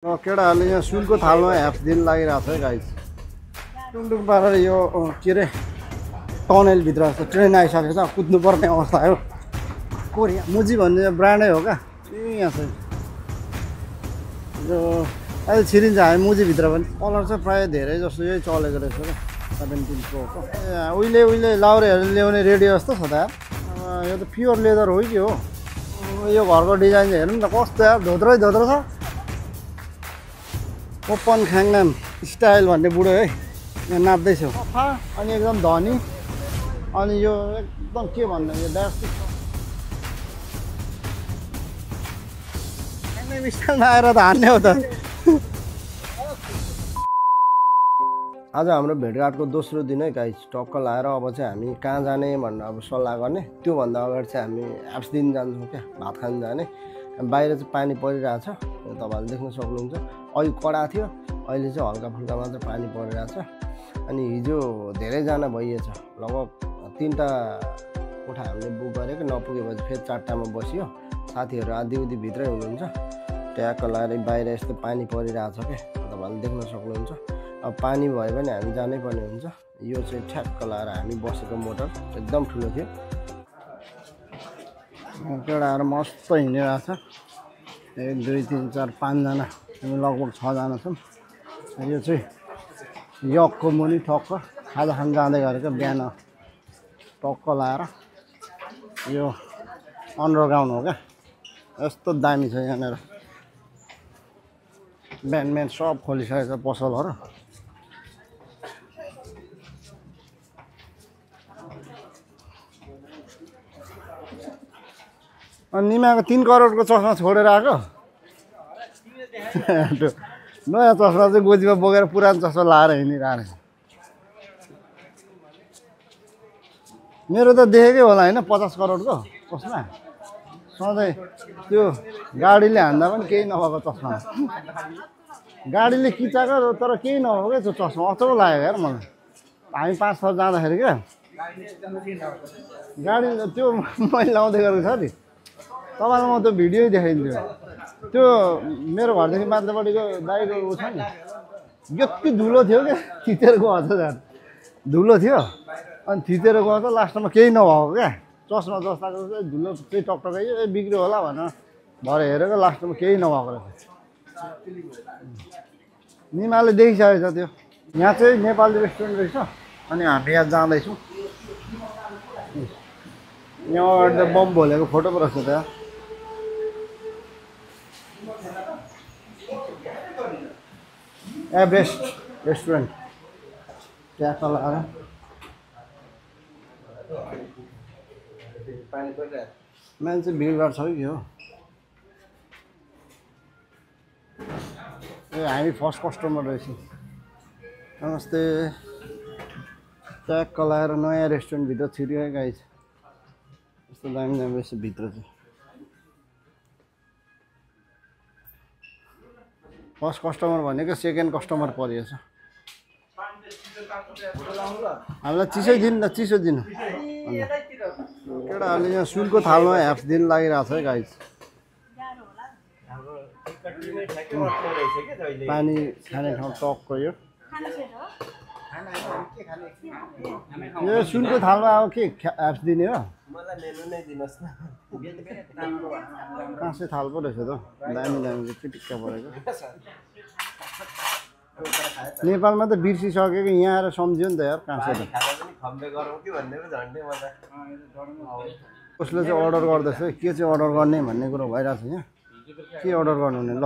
केटाहरूले यहाँ सुनको थालमा ह्याप्स दिन लागिरहेको छ है गाइस। टुङटुङ पारेर यो के अरे टनलभित्र जस्तो ट्रेन आइसकेको छ, कुद्नुपर्ने अवस्था हो। कोरिया मुजी भन्ने ब्रान्डै हो क्या यहाँ चाहिँ। यो अहिले छिरिन्छ हामी मुजीभित्र पनि। कलर चाहिँ प्रायः धेरै जस्तो यही चलेको रहेछ क्या 17 प्रोको। उहिले लाउरेहरू ल्याउने रेडियो जस्तो छ त यार। यो त प्योर लेदर हो कि हो। यो घरको डिजाइन चाहिँ हेर्नु न कस्तो यार, धोत्रै छ। ओपन ख्याङनाम स्टाइल भन्ने बुढो है यहाँ नाच्दैछ। सफा अनि एकदम धनी। अनि यो एकदम के भन्ने यो ड्यास्टिक स्टाइलमा आएर त हान्ने हो त। आज हाम्रो भेटघाटको दोस्रो दिन है गाइस। टक्क लाएर अब चाहिँ हामी कहाँ जाने भनेर अब सल्लाह गर्ने। त्योभन्दा अगाडि चाहिँ हामी ह्याप्स दिन जान्छौँ क्या, भात खान जाने। बाहिर चाहिँ पानी परिरहेछ, तपाईँहरूले देख्न सक्नुहुन्छ। अघि कडा थियो, अहिले चाहिँ हल्का फुल्का मात्र पानी परिरहेछ। अनि हिजो धेरैजना भइएछ, लगभग 3टा कोठा हामीले बुक गरेको। नपुगेपछि फेरि 4टामा बसियो। साथीहरू आधी भित्रै हुनुहुन्छ। ट्याक्क लाएर बाहिर यस्तो पानी परिरहेछ क्या, तपाईँहरूले देख्न सक्नुहुन्छ। अब पानी भयो भने हामी जानै पर्ने हुन्छ। यो चाहिँ ठ्याक्क लाएर हामी बसेको मोटर एकदम ठुलो थियो। केटाहरू मस्त हिँडिरहेछ। 1 2 3 4 5जना, हामी लगभग 6जना छौँ। यो चाहिँ यकको मुनि ठक्क खाजा खान जाँदै गरेको बिहान टक्क लाएर। यो अन्डरग्राउन्ड हो क्या, यस्तो दामी छ यहाँनिर। बिहान सब खोलिसकेको छ पसलहरू। अनि निमाको 3 करोडको चस्मा छोडेर आएको। नयाँ चस्मा चाहिँ गोजीमा बोकेर पुरानो चस्मा लाएर हिँडिरहेको छ। मेरो त देखेकै होला होइन 50 करोडको चस्मा। सधैँ त्यो गाडीले हान्दा पनि केही नभएको चस्मा, गाडीले किचाएको तर केही नभएको क्या त्यो चस्मा। अचम्म लाग्यो यार मलाई। हामी 5-6 जाँदाखेरि क्या गाडी त्यो मैले लाउँदै गरेको छ नि, तपाईँलाई म त्यो भिडियो देखाइदिन्छु। त्यो मेरो घरदेखि माथिल्लोपट्टिको दाइको ऊ छ नि, यति धुलो थियो क्या, थिचेर गएको छ झन्। धुलो थियो अनि थिचेर गएको त लास्टमा केही नभएको क्या। चस्मा जस्ताको धुलो चाहिँ टकटकाइयो, बिग्रियो होला भनेर भरे हेरेको, लास्टमा केही नभएको रहेछ। निमाले देखिसकेको छ त्यो। यहाँ चाहिँ नेपाली रेस्टुरेन्ट रहेछ। अनि हामी यहाँ जाँदैछौँ। यहाँ अगाडि त बम भोलेको फोटो पो रहेछ त्यहाँ। एभरेस्ट रेस्टुरेन्ट त्यहाँ तल आएर मान्छे भिडभाड छ कि हो। ए हामी फर्स्ट कस्टमर रहेछौँ। नमस्ते। ट्याक्क लाएर नयाँ रेस्टुरेन्टभित्र छिर्यो है गाइस। यस्तो दामी रहेछ भित्र चाहिँ। फर्स्ट कस्टमर भनेको सेकेन्ड कस्टमर परिएछ। हामीलाई चिसै दिनु न, चिसो दिनु। केटाहरूले यहाँ सुनको थालमा ह्याप्स दिन लागिरहेको छ है गाइस। पानी खाने ठाउँ टक्क यो। यो सुनको थालमा अब के ह्याप्स दिने हो? काँसे थाल पो रहेछ त, दामी टिक्का परेको। नेपालमा त बिर्सिसकेको, यहाँ आएर सम्झ्यो नि त यार काँसे त। कसले चाहिँ अर्डर गर्दैछ, के चाहिँ अर्डर गर्ने भन्ने कुरो भइरहेको छ यहाँ। के अर्डर गर्नु हुने ल?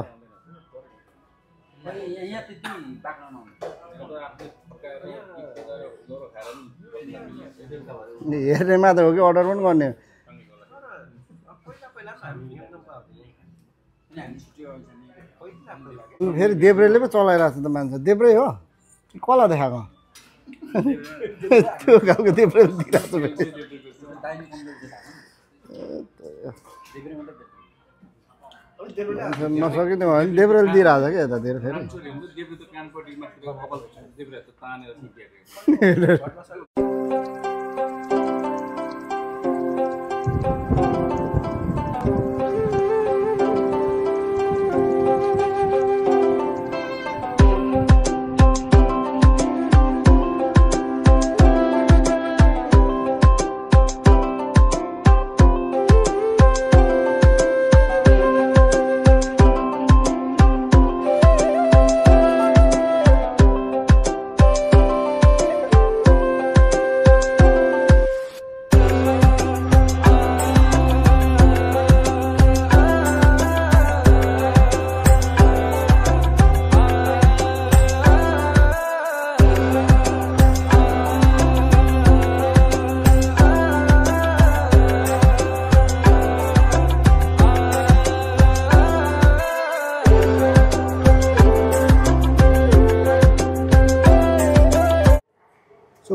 हेर्ने मात्र हो कि अर्डर पनि गर्ने? फेरि देब्रेले पो चलाइरहेको छ त मान्छे। देब्रे हो कसलाई देखाएको? त्यो खालको देब्रेले दिइरहेको छ। नसकिने भयो भने देब्रेले दिइरहेको छ क्या यतातिर फेरि।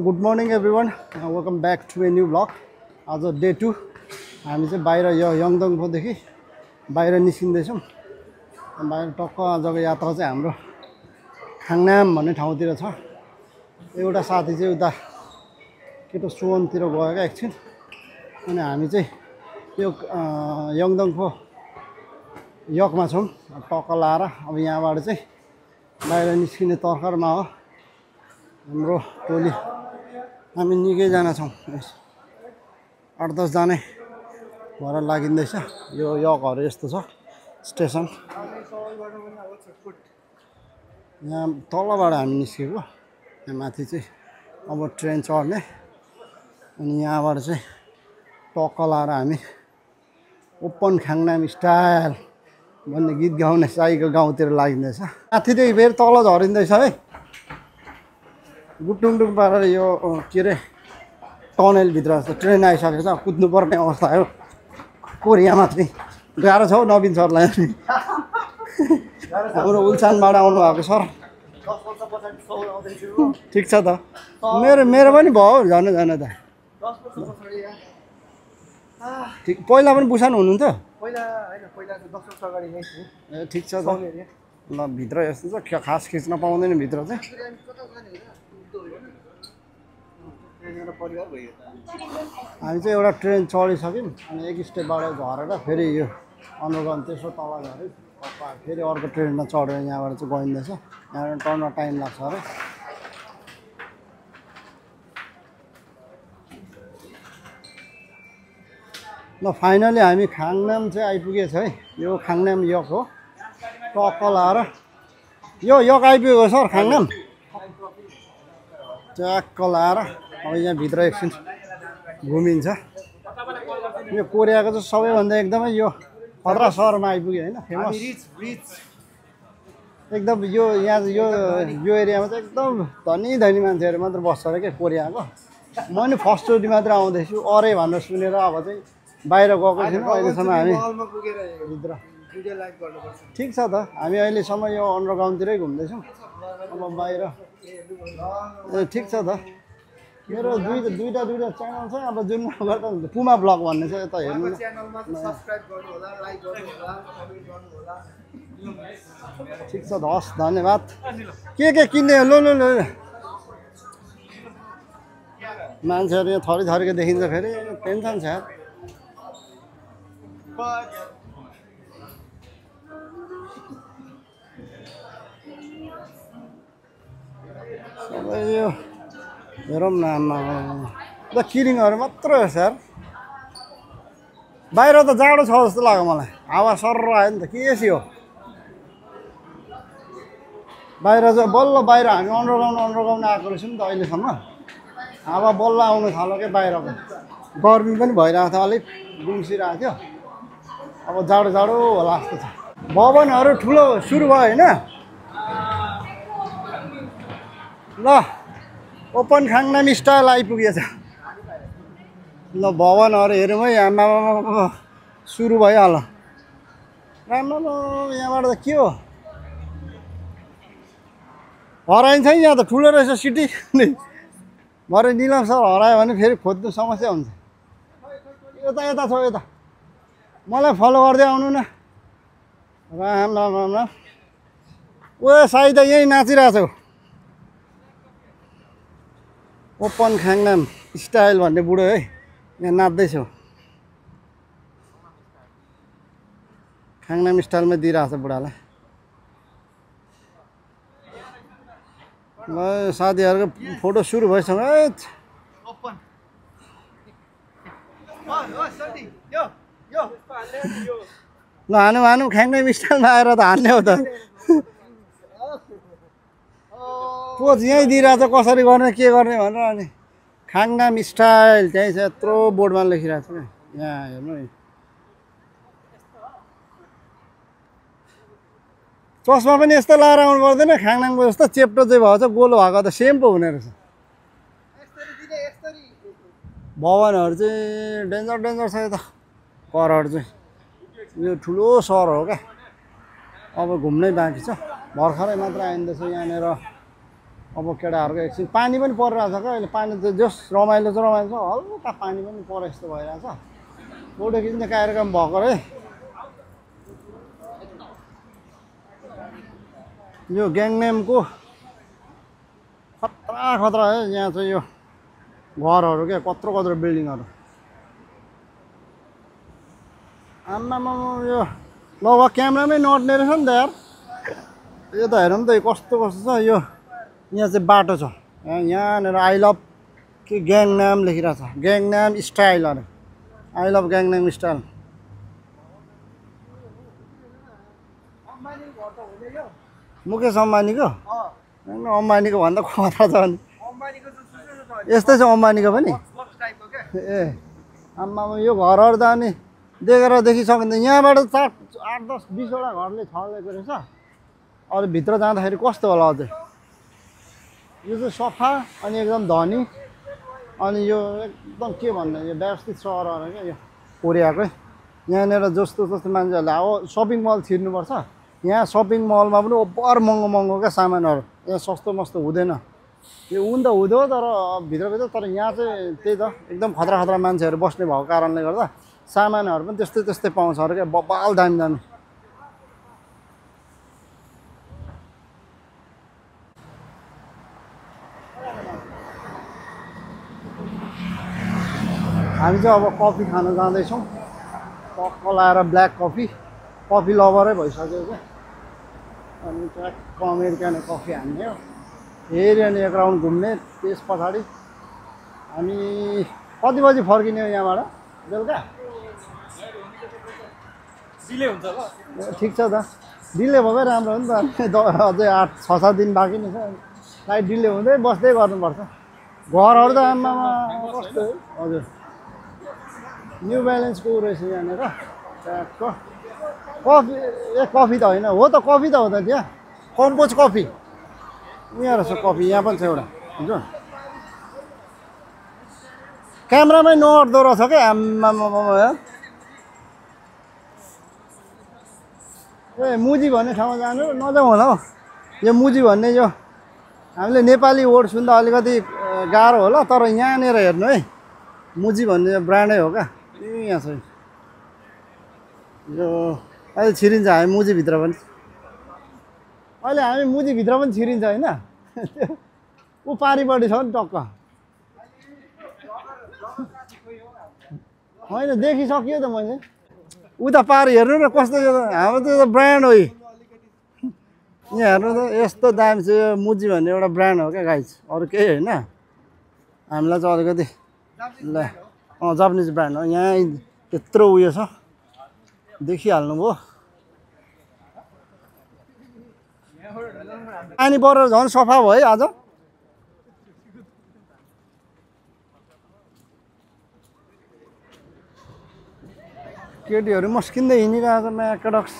Good morning everyone, welcome back to a new blog. आज डे 2 हामी चाहिँ बाहिर यो यङदङफोदेखि बाहिर निस्किँदैछौँ। बाहिर टक्क आजको यात्रा चाहिँ हाम्रो खाङनाम भन्ने ठाउँतिर छ। एउटा साथी चाहिँ उता केटो सुवनतिर गयो क्या एकछिन, अनि हामी चाहिँ यो यङदङको यकमा छौँ। टक्क लाएर अब यहाँबाट चाहिँ बाहिर निस्किने तर्खरमा हो हाम्रो टोली। हामी निकैजना छौँ, 8-10 जना भएर लागिँदैछ। यो यकहरू यस्तो छ स्टेसन। यहाँ तलबाट हामी निस्केको, यहाँ माथि चाहिँ अब ट्रेन चढ्ने, अनि यहाँबाट चाहिँ टक्क लाएर हामी ओपन खाङनाम स्टाइल भन्ने गीत गाउने साईको गाउँतिर लागिँदैछ। माथिदेखि फेरि तल झरिँदैछ है, गुटुङटुङ पारेर। यो के अरे टनेलभित्र जस्तो ट्रेन आइसकेको छ, कुद्नुपर्ने अवस्था हो। कोरियामा चाहिँ गाह्रो छ हौ नवीन सरलाई। हाम्रो उल्सानबाट आउनुभएको सर, ठिक छ त। मेरो पनि भयो झन् त। ठिक, पहिला पनि बुसान हुनुहुन्थ्यो? ए ठिक छ त। ल भित्र यस्तो छ, खास खिच्न पाउँदैन भित्र चाहिँ। हामी चाहिँ एउटा ट्रेन चढिसक्यौँ, अनि एक स्टेपबाट झरेर फेरि यो अन्डरग्राउन्ड तेस्रो तल झऱ्यो, फेरि अर्को ट्रेनमा चढेर यहाँबाट चाहिँ गइँदैछ। यहाँबाट टर्नमा टाइम लाग्छ अरे। ल फाइनली हामी खाङनाम चाहिँ आइपुगेछ है। यो खाङनाम यक हो। टक्क लाएर यो यक आइपुगेको सर खाङनाम। ट्याक्क लाएर अब यहाँ भित्र एकछिन घुमिन्छ। यो कोरियाको चाहिँ सबैभन्दा एकदमै यो खतरा सहरमा आइपुग्यो होइन, फेमस एकदम। यो यहाँ यो एरियामा चाहिँ एकदम धनी धनी मान्छेहरू मात्र बस्छ अरे क्या कोरियाको। म नि फर्स्टचोटि मात्र आउँदैछु, अरे भनेर सुनेर अब चाहिँ बाहिर गएको छैन अहिलेसम्म। हामी भित्र ठिक छ त, हामी अहिलेसम्म यो अन्डरग्राउन्डतिरै घुम्दैछौँ। अब बाहिर ए ठिक छ त। मेरो दुईवटा च्यानल छ, अब जुन गर्दा पुमा ब्लग भन्ने छ, यता हेर्नु न। ठिक छ त, हस् धन्यवाद। के किन्ने हो? लो मान्छेहरू यहाँ थरी थरीको देखिन्छ, फेरि टेन्सन छ यार। सबै यो हेरौँ न, ल किरिङहरू मात्र हो सर। बाहिर त जाडो छ जस्तो लाग्यो मलाई, हावा सर्र आयो नि त। के सी हो बाहिर चाहिँ बल्ल बाहिर हामी अन्डरग्राउन्ड आएको रहेछौँ नि त अहिलेसम्म। हावा बल्ल आउनु थाल्यो क्या बाहिरको। गर्मी पनि भइरहेको थियो, अलिक गुम्सिरहेको थियो। अब जाडो होला जस्तो छ। भवनहरू ठुलो सुरु भयो होइन। ल ओपन खाङनाम स्टाइल आइपुगेछ। ल भवनहरू हेरौँ है। आमा सुरु भइहाल्यो। राम्रो यहाँबाट त के हो, हराइन्छ है यहाँ त। ठुलो रहेछ सिटी। भरे निलम सर हरायो भने फेरि खोज्नु समस्या हुन्छ। यता छ, यता मलाई फलो गर्दै आउनु न। राम। ओ साई त यहीँ नाचिरहेको छौ। ओपन खाङनाम स्टाइल भन्ने बुढो है, यहाँ नाच्दैछौ। खाङनाम स्टाइलमा दिइरहेको छ बुढालाई। ल साथीहरूको फोटो सुरु भइसक्यो। ल हानु खाङनाम स्टाइलमा आएर त हान्ने हो त। पोज यहीँ दिइरहेछ, कसरी गर्ने के गर्ने भनेर। अनि खाङनाम स्टाइल त्यहीँ छ, यत्रो बोर्डमा लेखिरहेको छ क्या। यहाँ हेर्नु है, चस्मा पनि यस्तो लाएर आउनु पर्दैन। खाङनामको जस्तो चेप्टो चाहिँ भएको छ, गोलो भएको त सेम पो हुने रहेछ। भवनहरू चाहिँ डेन्जर छ यता। करहट चाहिँ यो ठुलो सहर हो क्या। अब घुम्नै बाँकी छ, भर्खरै मात्र आइँदैछ यहाँनिर। अब केटाहरूको एकछिन पानी पनि परिरहेछ क्या अहिले पानी त जस रमाइलो चाहिँ रमाइलो छ हल्का पानी पनि परे जस्तो भइरहेछ फोटो खिच्ने कार्यक्रम भएको रे यो ग्याङनेमको खतरा खतरा है यहाँ चाहिँ यो घरहरू क्या कत्रो कत्रो बिल्डिङहरू आम्मामा यो लगभग क्यामेरामै नअट्ने रहेछ नि त यार यो त हेरौँ त कस्तो कस्तो छ यो यहाँ चाहिँ बाटो छ यहाँनिर आई लभ के ग्याङनाम लेखिरहेको छ ग्याङनाम स्टाइल अरे आई लभ ग्याङनाम स्टाइल मुकेश अम्बानीको अम्बानीको भन्दा खतरा छ नि यस्तै छ अम्बानीको पनि ए आम्मामा यो घरहरू त अनि देखेर देखिसकिन्छ यहाँबाट 8-10-20वटा घरले छलेको रहेछ अरू भित्र जाँदाखेरि कस्तो होला अझै यो चाहिँ सफा अनि एकदम धनी अनि यो एकदम के भन्ने यो व्यवस्थित सहरहरू क्या यो कोरियाकै यहाँनिर जस्तो जस्तो मान्छेहरूले अब सपिङ मल छिर्नुपर्छ यहाँ सपिङ मलमा पनि ओभर महँगो महँगो क्या सामानहरू यहाँ सस्तो मस्तो हुँदैन यो हुन त हुँदो तर भित्रभित्र तर यहाँ चाहिँ त्यही त एकदम खतरा खतरा मान्छेहरू बस्ने भएको कारणले गर्दा सामानहरू पनि त्यस्तै त्यस्तै पाउँछ अरे क्या बबाल दामी दामी हामी चाहिँ अब कफी खान जाँदैछौँ टक्क लाएर ब्ल्याक कफी लभरै भइसक्यो क्या अनि ट्याक्क अमेरिकन कफी हान्ने हो फेरि अनि एक राउन्ड घुम्ने त्यस पछाडि हामी कति बजी फर्किने हो यहाँबाट बेलुका डिले हुन्छ ल ठिक छ त डिले भएकै राम्रो हो नि त अझै 8-6-7 दिन बाँकी नै छ फ्लाइट डिले हुँदै बस्दै गर्नुपर्छ घरहरू त आम्मामा कस्तो हजुर न्यू ब्यालेन्सको रहेछ यहाँनिर ट्याक्क कफी त होइन हो त कफी त हो त त्यहाँ कम्पोज कफी यहाँ रहेछ कफी यहाँ पनि छ एउटा हुन्छ क्यामेरामै नअट्दो रहेछ क्या आम्मामा ए मुजी भन्ने ठाउँमा जानु नजाउँ होला हौ यो मुजी भन्ने यो हामीले नेपाली वर्ड सुन्दा अलिकति गाह्रो होला तर यहाँनिर हेर्नु है मुजी भन्ने ब्रान्डै हो क्या यहाँ छ यो अहिले छिरिन्छ हामी मुजीभित्र पनि अहिले हामी मुजीभित्र पनि छिरिन्छ होइन ऊ पारिपट्टि छ नि टक्क होइन देखिसक्यो त मैले उता पारि हेर्नु न कस्तो हाम्रो त ब्रान्ड हो यहाँ हेर्नु त यस्तो दामी छ यो मुजी भन्ने एउटा ब्रान्ड हो क्या गाइस अरू केही होइन हामीलाई चाहिँ अलिकति ल जापानिज ब्रान्ड हो यहाँ त्यत्रो उयो छ देखिहाल्नुभयो पानी परेर झन् सफा भयो है आज केटीहरू मस्किँदै हिँडिरहेको छ म्याकडक्स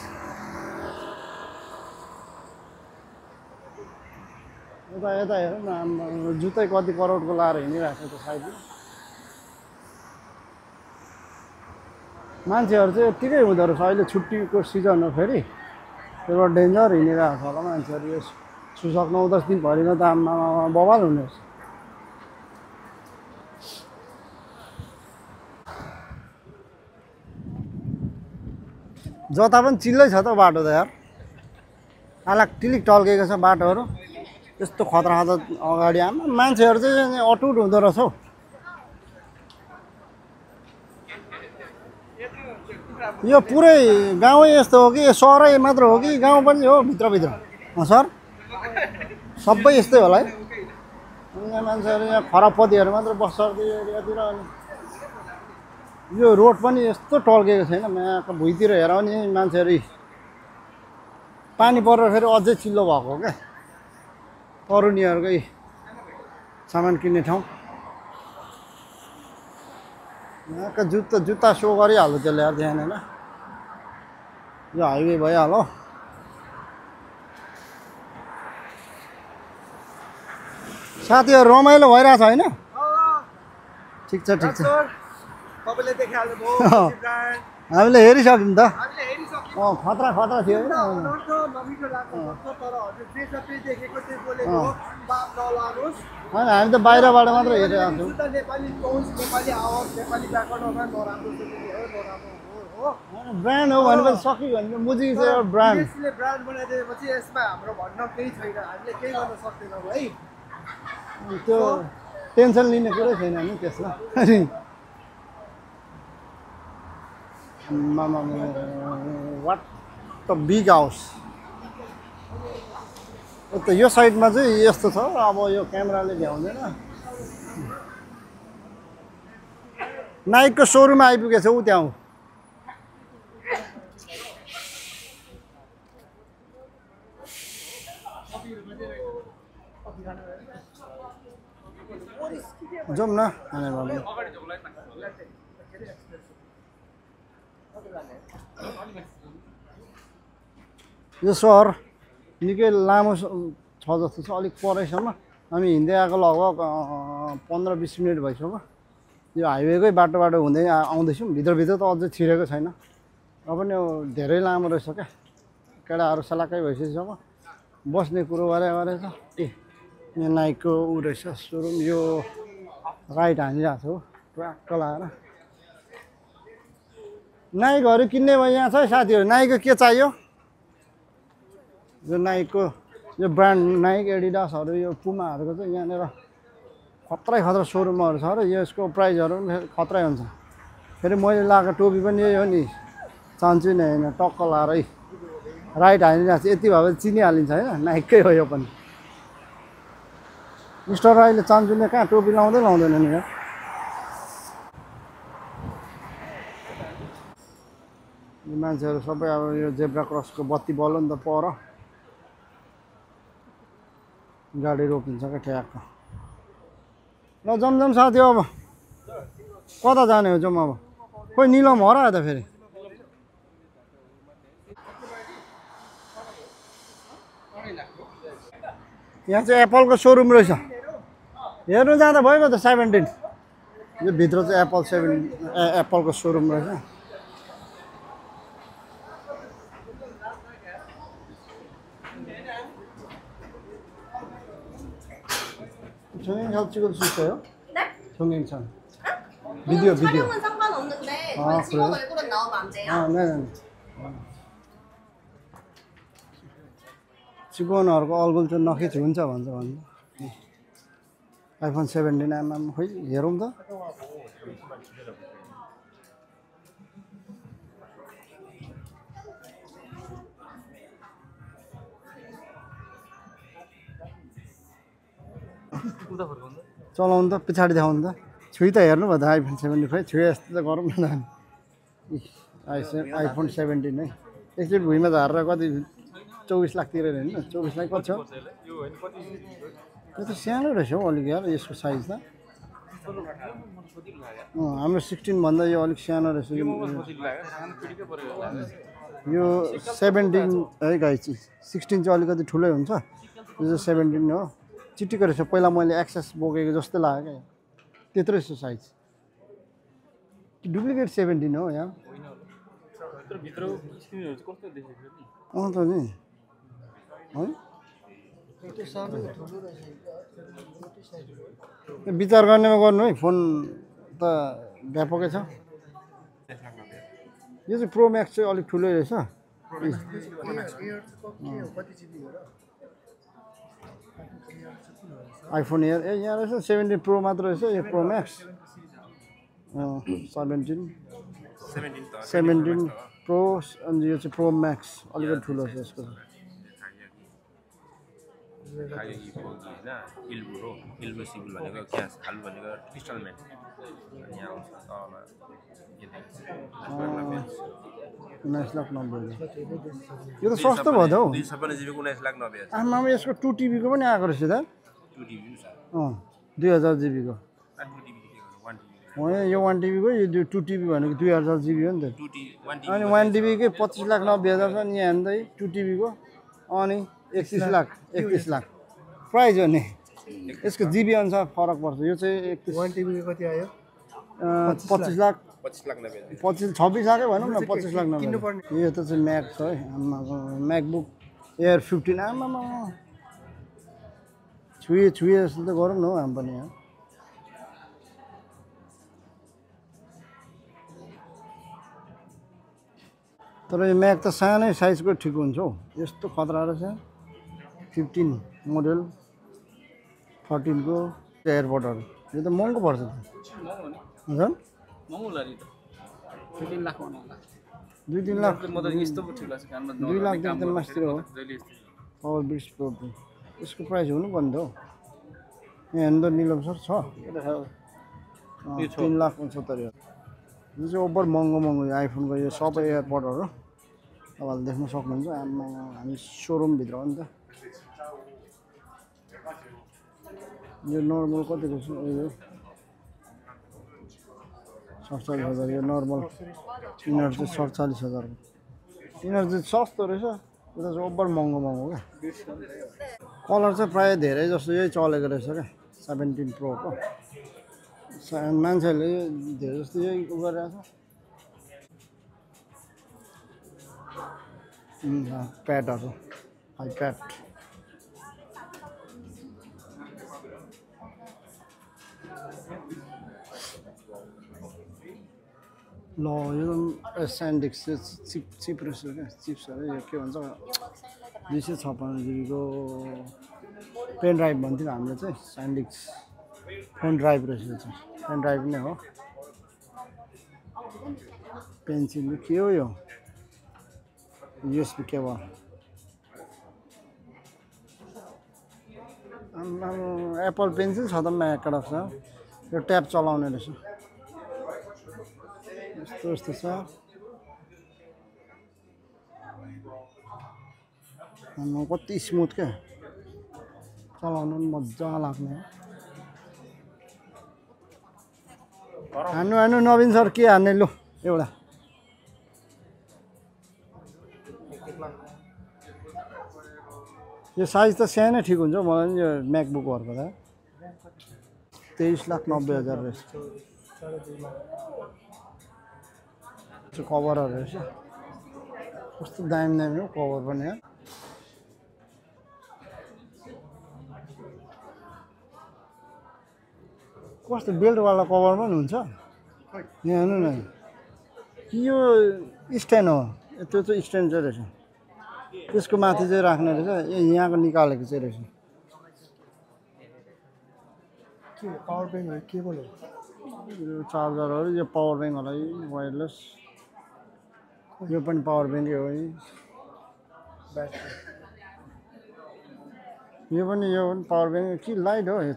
यता यता हेरौँ न जुत्तै कति करोडको लाएर हिँडिरहेको छ सायद मान्छेहरू चाहिँ यत्तिकै हुँदो रहेछ अहिले छुट्टीको सिजन हो फेरि त्यो भएर डेन्जर हिँडिरहेको छ होला मान्छेहरू यो सुसक 9-10 दिन भरिमा त आम्मा बवाल हुने रहेछ जता पनि चिल्लै छ त बाटो त यार आलाक टिलिक टल्केको छ बाटोहरू यस्तो खतरा खतरा अगाडि आमा मान्छेहरू चाहिँ अटुट हुँदो रहेछ हौ यो पुरै गाउँै यस्तो हो कि सहरै मात्र हो कि गाउँ पनि हो भित्रभित्र सर सबै यस्तै होला है यहाँ मान्छेहरू यहाँ खराबपतिहरू मात्र बस्छ एरियातिर अनि यो रोड पनि यस्तो टल्केको छैन यहाँको भुइँतिर हेरौँ नि मान्छेहरू पानी परेर फेरि अझै चिल्लो भएको हो क्या तरुनीहरूकै सामान किन्ने ठाउँ यहाँको जुत्ता सो गरिहाल्यो त्यसले यार त्यहाँनिर यो हाइवे भइहाल्यो साथीहरू रमाइलो भइरहेछ होइन ठिक छ तपाईँले देखिहाल्नुभयो हामीले हेरिसक्यौँ त हामीले हेरिसक्यौँ खतरा खतरा थियो होइन नमिठो लाग्छ तर हजुर जे जति देखेको त्यो बोलेको हो पाप नलागोस् होइन हामी त बाहिरबाट मात्र हेरिरहेको छौँ शुद्ध नेपाली टोन्स नेपाली आवाज नेपाली व्याकरणमा नराम्रो नराम्रो हो ब्रान्ड हो भनेपछि सक्यो भने मुजिक चाहिँ एउटा ब्रान्ड विदेशीले ब्रान्ड बनाइदिएपछि यसमा हाम्रो भन्न केही छैन हामीले केही गर्न सक्दैनौँ है त्यो टेन्सन लिने कुरै छैन नि त्यसमा वाट द बिग हाउस यो साइडमा चाहिँ यस्तो छ अब यो क्यामेराले भ्याउँदैन नाइकको सोरुम आइपुगेछ ऊ त्यहाँ जाउँ न यो सहर निकै लामो छ जस्तो छ अलिक परैसम्म हामी हिँड्दै आएको लगभग 15-20 मिनट भइसक्यो यो हाइवेकै बाटो हुँदै आउँदैछौँ भित्रभित्र त अझै छिरेको छैन र पनि धेरै लामो रहेछ क्या केटाहरू सलाक्कै भइसकेको बस्ने कुरो गरे छ यहाँ नाइकको ऊ रहेछ सोरुम यो राइट हानिरहेको छ हो ट्र्याक्क लगाएर नाइकहरू किन्ने भयो यहाँ छ है साथीहरू नाइकको के चाहियो यो नाइकको यो ब्रान्ड नाइक एडिडासहरू यो पुमाहरूको चाहिँ यहाँनिर खतरा सोरुमहरू छ र यसको प्राइसहरू पनि खतरै हुन्छ फेरि मैले लगाएको टोपी पनि यही हो नि चान्चु नै होइन टक्क लाएर है राइट हानिरहेको छ यति भए पनि चिनिहालिन्छ होइन नाइककै हो यो पनि मिस्टर राईले चान्चुले कहाँ टोपी लाउँदैन नि यार मान्छेहरू सबै अब यो जेब्रा क्रसको बत्ती बल्यो नि त पर गाडी रोकिन्छ क्या ठ्याक्क ल जमजम साथी अब कता जाने हो जाउँ अब खोइ निलम हरायो त फेरि यहाँ चाहिँ एप्पलको सोरुम रहेछ हेर्नु जाँदा भइगयो त 17 यो भित्र चाहिँ एप्पलको सोरुम रहेछ 청행사 찍을 수 있어요? 네? 청행사 비디오 촬영은 상관없는데 저희 아, 직원 그래요? 얼굴은 나오면 안 돼요? 네네 직원हरूको 얼굴 चाहिँ नखिच हुन्छ भन्छ आइफोन 17 खोइ हेरौँ त चलाउनु त पछाडि देखाउनु त छुई त हेर्नु भयो त आइफोन 75 छुए जस्तो त गरौँ न आइफोन 17 है एकचोटि भुइँमा झारेर कति 24 लाखतिर होइन 24 लाख कति छ त्यो त सानो रहेछ हौ अलिक यार यसको साइज त हाम्रो 16 भन्दा यो अलिक सानो रहेछ यो 17 है गाई चाहिँ 16 चाहिँ अलिकति ठुलै हुन्छ यो चाहिँ 17 हो चिटिको रहेछ पहिला मैले एक्सेस बोकेको जस्तो लाग्यो क्या त्यत्रो रहेछ साइज डुप्लिकेट 17 हो यहाँ त नि है विचार गर्नेमा गर्नु है फोन त व्यापकै छ यो चाहिँ प्रो म्याक्स चाहिँ अलिक ठुलै रहेछ आइफोन एयर यहाँ रहेछ 17 प्रो मात्र रहेछ यो प्रो म्याक्स 17 प्रो अनि यो चाहिँ प्रो म्याक्स अलिकति ठुलो छ यसको 가격이 거기 होइन 일부로 일부 시불 भनेको क्यास हालु भनेको इन्स्टलमेन्ट अनि आउँछ तल 19 लाख 90 यो त सस्तो भयो त हौ 256 जिबीको 19 लाख 90 आमामा यसको 2 टिबीको पनि आएको रहेछ त 2 टिबी छ 2000 जिबीको 2 टिबी के गर्नु 1 टिबी हो यो 1 टिबीको यो 2 टिबी भनेको 2000 जिबी हो नि त 2 टिबी 1 टिबी अनि 1 टिबीकै 25 लाख 90 हजार छ नि यहाँ हेर्दै 2 टिबीको अनि 31 लाख 31 लाख प्राइस हो नि यसको जिबी अनुसार फरक पर्छ यो चाहिँ 1 टिबीको कति आयो 25 लाख 25 लाख नभए 26 लाखै भनौँ न 25 लाख नभए यो त चाहिँ म्याक छ है आमाको म्याकबुक एयर 15 आमामा छुए जस्तो त गरौँ न हौ हामी पनि यहाँ तर यो म्याक त सानै साइजको ठिक हुन्छ हौ यस्तो खतरा रहेछ 15 मोडल 14 को एयरपोर्टहरू यो त महँगो पर्छ त झन् महँगो लाग्यो त 2-3 लाख भन्नु होला 2-3 लाख म त यस्तो पो ठिक लाग्छ कानमा 2 लाख त मास्तिर हो जहिले यस्तो पावर बिट्स प्रो यसको प्राइस हुनु पर्ने त हो यहाँ हेर्नु त निलम सर छ 3 लाख 75 यो चाहिँ ओभर महँगो यो आइफोनको यो सबै एयरपोर्टहरू तपाईँहरूले देख्न सक्नुहुन्छ आमा हामी सोरुमभित्र हो नि त यो नर्मल कतिको छ यो 47,000 यो नर्मल यिनीहरू चाहिँ 47,000 यिनीहरू चाहिँ सस्तो रहेछ उता चाहिँ ओभर महँगो क्या कलर चाहिँ प्रायः धेरै जस्तो यही चलेको रहेछ क्या 17 प्रोको मान्छेहरूले धेरै जस्तो यही उ गरिरहेको छ प्याडहरू हाई प्याड ल यो स्यान्डिक्स चिप रहेछ क्या चिप्सहरू यो के भन्छ 256 जिबीको पेन ड्राइभ भन्थ्यो हामीले चाहिँ स्यान्डिक्स फोन ड्राइभ रहेछ चाहिँ पेन ड्राइभ नै हो पेन्सिल के हो यो युएसबी केबल एप्पल पेन्सिल छ त म्याकडा छ यो ट्याब चलाउने रहेछ यस्तो छ कति स्मुथ क्या चलाउनु पनि मजा लाग्ने हान्नु नवीन सर के हान्ने लु एउटा यो साइज त सानै ठिक हुन्छ मलाई नि यो म्याकबुकहरूको त 23,90,000 रहेछ कभरहरू रहेछ कस्तो दामी हो कभर पनि हो कस्तो बेल्टवाला कभर पनि हुन्छ यहाँ हेर्नु न यो स्ट्यान्ड हो त्यो चाहिँ स्ट्यान्ड चाहिँ रहेछ त्यसको माथि चाहिँ राख्ने रहेछ यहाँको निकालेको चाहिँ रहेछ के पावर ब्याङ्कहरू केबलहरू यो चार्जरहरू यो पावर ब्याङ्क होला वायरलेस यो पनि पावर ब्याङ्कै हो यो पनि पावर ब्याङ्क कि लाइट हो यो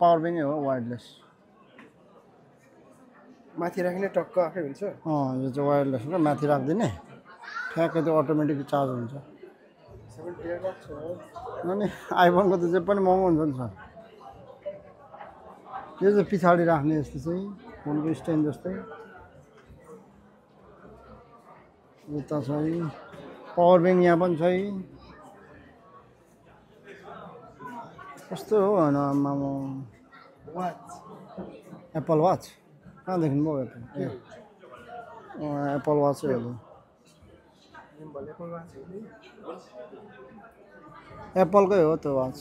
पावर ब्याङ्कै हो वायरलेस माथि राख्ने टक्क आफै हुन्छ यो चाहिँ वायरलेस हो माथि राख्दिने ठ्याक्कै त्यो अटोमेटिक चार्ज हुन्छ अनि आइफोनको त जे पनि महँगो हुन्छ नि सर यो चाहिँ पछाडि राख्ने जस्तो चाहिँ फोनको स्ट्यान्ड जस्तै उता छ पावर ब्याङ्क यहाँ पनि छ कस्तो हो होइन आमामा एप्पल वाच कहाँदेखि भयो एप्पल वाच हो एप्पलकै हो त्यो वाच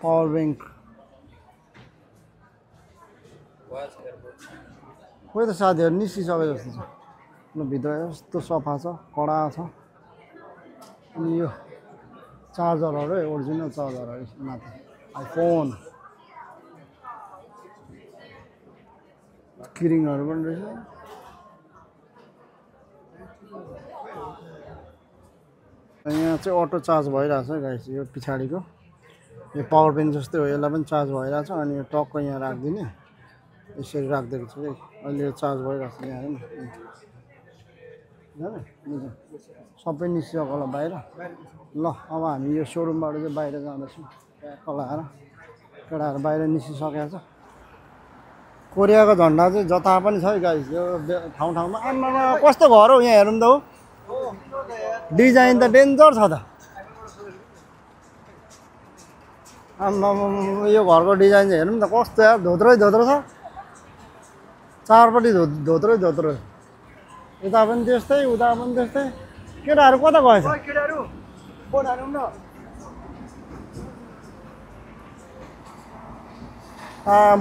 पावर ब्याङ्क खोइ त साथीहरू निस्किसके जस्तो छ भित्र यस्तो सफा छ कडा छ अनि यो चार्जरहरू ओरिजिनल चार्जरहरू माथि आइफोन किरिङहरू पनि रहेछ यहाँ चाहिँ अटो चार्ज भइरहेछ गाइस यो पछाडिको यो पावर ब्याङ्क जस्तै हो यसलाई पनि चार्ज भइरहेछ अनि यो टक्क यहाँ राखिदिने यसरी राखिदिएको छु है अहिले यो चार्ज भइरहेछ यहाँ हेर्नु सबै निस्किएको होला बाहिर ल अब हामी यो सोरुमबाट चाहिँ बाहिर जाँदैछौँ लगाएर केटाहरू बाहिर निस्किसकेको छ कोरियाको झन्डा चाहिँ जता पनि छ है गाइस यो ठाउँ ठाउँमा आमामा कस्तो घर हो यहाँ हेरौँ त हो डिजाइन त डेन्जर छ त आमामा यो घरको डिजाइन चाहिँ हेरौँ त कस्तो यार धोत्रो छ चारपट्टि धोत्रै धोत्रो यता पनि त्यस्तै उता पनि त्यस्तै केटाहरू कता गएछ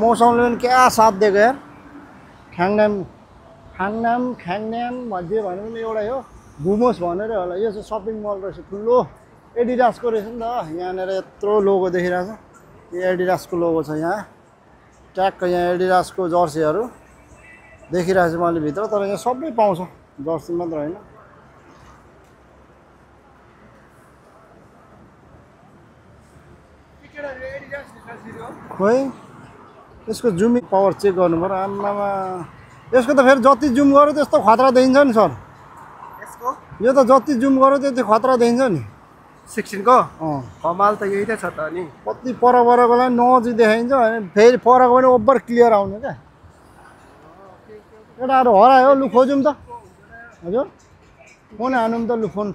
मौसमले पनि क्या साथ दिएको यार ख्याङनाम भन्छ भने पनि एउटै हो घुमोस् भनेर होला यो चाहिँ सपिङ मल रहेछ ठुलो एडिडासको रहेछ नि त यहाँनिर यत्रो लोगो देखिरहेको छ यो एडिडासको लोगो छ यहाँ ट्याक्क यहाँ एडिडासको जर्सीहरू देखिरहेको छु मैले भित्र तर यहाँ सबै पाउँछ जर्सी मात्र होइन खोइ यसको जुमिङ पावर चेक गर्नु पर्यो आम्मामा यसको त फेरि जति जुम गर्यो त्यस्तो खतरा देखिन्छ नि सर यो त जति जुम गर्यो त्यति खतरा देखिन्छ नि 16 को कमाल त यही त छ त नि कति परकोलाई नजिक देखाइन्छ अनि फेरि परको पनि ओभर क्लियर आउने क्या केटाहरू हरायो लु खोजौँ त हजुर फोन हानौँ त लु फोन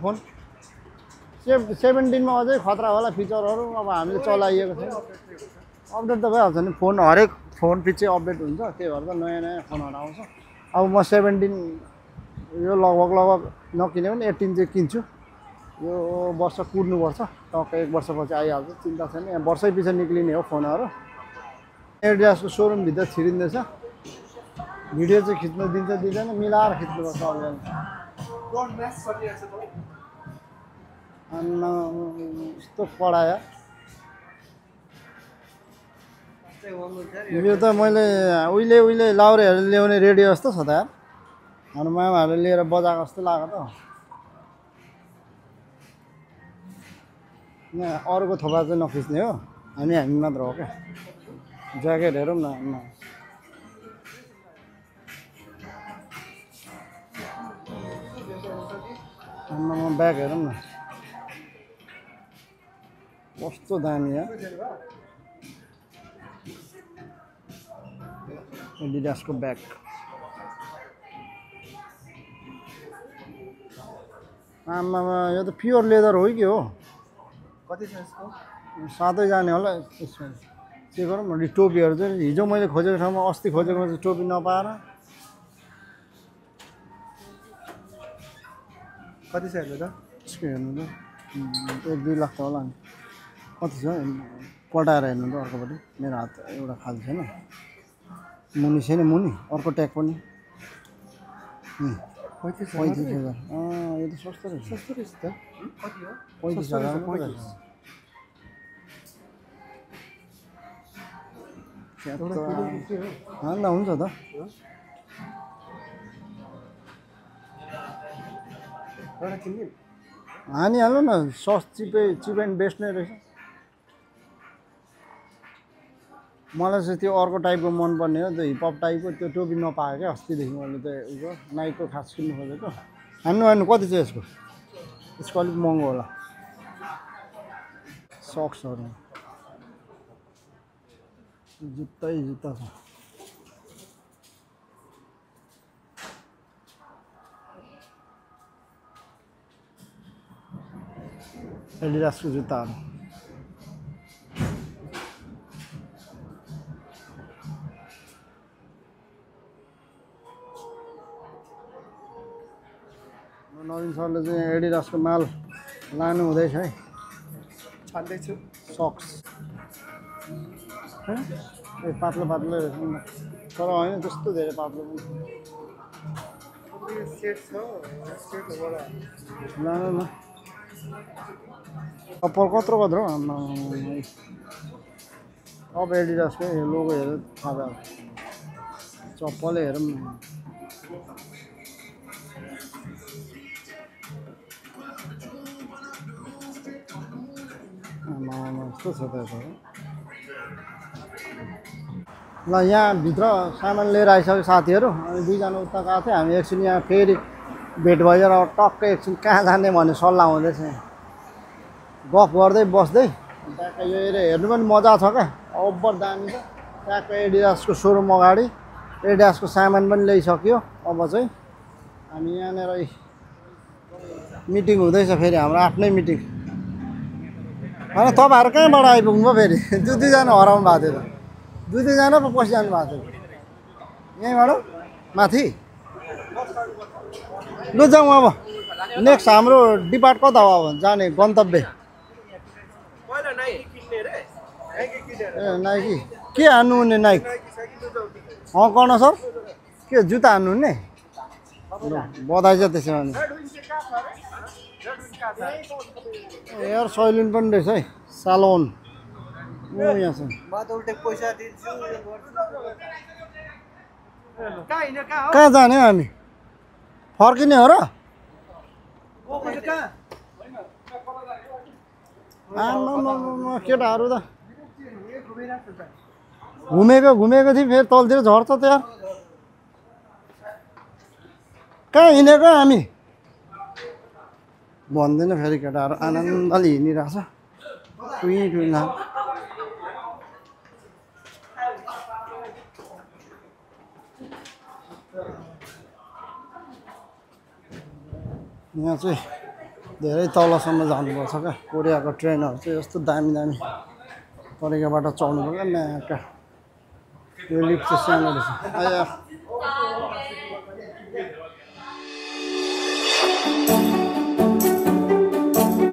17 मा अझै खतरा होला फिचरहरू अब हामीले चलाइएको छैन अपडेट त भइहाल्छ नि फोन हरेक फोन पछि अपडेट हुन्छ त्यही भएर त नयाँ नयाँ फोनहरू आउँछ अब म 17 यो लगभग नकिने पनि 18 चाहिँ किन्छु यो वर्ष कुर्नुपर्छ टक्क 1 वर्षपछि आइहाल्छ चिन्ता छैन यहाँ वर्षै पछि निक्लिने हो फोनहरू एडिडासको सोरुमभित्र छिरिँदैछ भिडियो चाहिँ खिच्न दिन्छ दिँदैन मिलाएर खिच्नुपर्छ यस्तो पढायो यो त मैले उहिले लाउरेहरू ल्याउने रेडियो जस्तो छ त यार हाम्रो मामाहरूले लिएर बजाएको जस्तो लाग्यो त यहाँ अरूको थोपा चाहिँ नखिच्ने हो हामी मात्र हो क्या ज्याकेट हेरौँ न ब्याग हेरौँ न कस्तो दामी यार एडिडासको ब्याग आमामा यो त प्योर लेदर हो कि हो कति छ यसको सातै जाने होला यसमा चेक गरौँ न टोपीहरू चाहिँ हिजो मैले खोजेको ठाउँमा अस्ति खोजेको चाहिँ टोपी नपाएर कति छ हेर्नु त यसको हेर्नु त 1-2 लाख त होला नि कति छ पटाएर हेर्नु त अर्कोपट्टि मेरो हात एउटा खाली छैन मुनि छैन मुनि अर्को ट्याग पनि 35,000 यो त सस्तो रहेछ त कति हो 35,000 मात्रै रहेछ हाल्दा हुन्छ त एउटा किन्ने हानिहाल्नु न चिप एन्ड बेस्ट नै रहेछ मलाई चाहिँ त्यो अर्को टाइपको मनपर्ने हो त्यो हिपहप टाइपको त्यो टोपी नपाएँ क्या अस्तिदेखि मैले त उयो नाइकको खास किन्नु खोजेको हान्नु कति छ यसको अलिक महँगो होला सक्सहरू जुत्ता छ एडिडासको जुत्ताहरू नवीन सरले चाहिँ एडिडासको माल लानु हुँदैछ है छान्दैछु सक्स ए पातलो रहेछ नि तर होइन त्यस्तो धेरै पातलो पनि सेट छ सेटबाट लानु न चप्पल कत्रो हो आम्मा अब एडिडासको लोगो हेरेर थाहा भयो चप्पलै हेरौँ न कस्तो छ त ल यहाँभित्र सामान लिएर आइसक्यो साथीहरू अनि दुईजना उता गएको थियो हामी एकछिन यहाँ फेरि भेट भएर टक्कै एकछिन कहाँ जाने भन्ने सल्लाह हुँदैछ गफ गर्दै बस्दै ट्याक्क यो एरिया हेर्नु पनि मजा छ क्या ओभर दामी छ ट्याक्क एडिडासको सोरुम अगाडि एडिडासको सामान पनि ल्याइसक्यो अब चाहिँ हामी यहाँनिर मिटिङ हुँदैछ फेरि हाम्रो आफ्नै मिटिङ होइन तपाईँहरू कहाँबाट आइपुग्नु भयो फेरि दुईजना हराउनु भएको थियो त दुईजना पो पछि जानु भएको थियो यहीँबाट माथि लु जाउँ अब नेक्स्ट हाम्रो डिपार्ट कता हो अब जाने गन्तव्य ए नाइकी के हान्नु हुने नाइक कर्ण सर के जुत्ता हान्नु हुने ल बधाई छ त्यसो भने एयर सैलुन पनि रहेछ है सालोन यहाँ छ कहाँ जाने हो हामी फर्किने हो र आम्मामामा केटाहरू त घुमेको थिएँ फेरि तलतिर झर्छ त यार कहाँ हिँडेको हामी भन्दैन फेरि केटाहरू आनन्दले हिँडिरहेको छ टुई टुई नाम यहाँ चाहिँ धेरै तलसम्म जानुपर्छ क्या कोरियाको ट्रेनहरू चाहिँ यस्तो दामी दामी तरिकाबाट चढ्नु पर्छ म्याका यो लिफ्ट चाहिँ सानो रहेछ आया